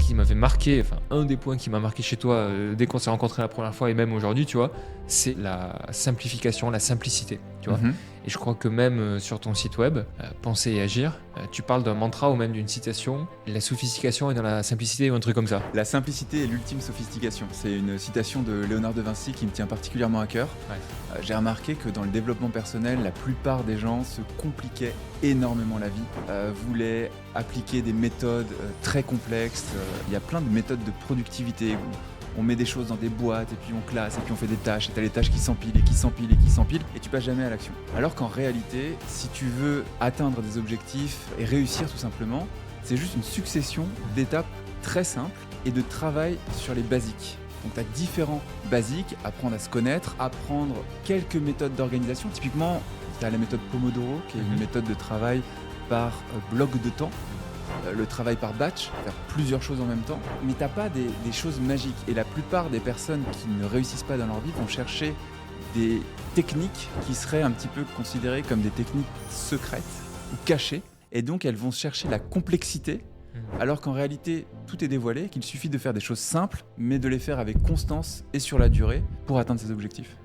qui m'avait marqué, enfin un des points qui m'a marqué chez toi dès qu'on s'est rencontrés la première fois et même aujourd'hui, tu vois, c'est la simplification, la simplicité, tu vois. Mhm. Et je crois que même sur ton site web, Penser et agir, tu parles d'un mantra ou même d'une citation, la sophistication est dans la simplicité ou un truc comme ça. La simplicité est l'ultime sophistication. C'est une citation de Léonard de Vinci qui me tient particulièrement à cœur. Ouais. J'ai remarqué que dans le développement personnel, la plupart des gens se compliquaient énormément la vie, voulaient appliquer des méthodes très complexes. Il y a plein de méthodes de productivité où on met des choses dans des boîtes et puis on classe et puis on fait des tâches et t'as les tâches qui s'empilent et qui s'empilent et qui s'empilent et tu passes jamais à l'action. Alors qu'en réalité, si tu veux atteindre des objectifs et réussir tout simplement, c'est juste une succession d'étapes très simples et de travail sur les basiques. Donc tu as différents basiques, apprendre à se connaître, apprendre quelques méthodes d'organisation. Typiquement, tu as la méthode Pomodoro qui est une méthode de travail par bloc de temps. Le travail par batch, faire plusieurs choses en même temps, mais t'as pas des choses magiques. Et la plupart des personnes qui ne réussissent pas dans leur vie vont chercher des techniques qui seraient un petit peu considérées comme des techniques secrètes ou cachées. Et donc elles vont chercher la complexité, alors qu'en réalité tout est dévoilé, qu'il suffit de faire des choses simples, mais de les faire avec constance et sur la durée pour atteindre ses objectifs.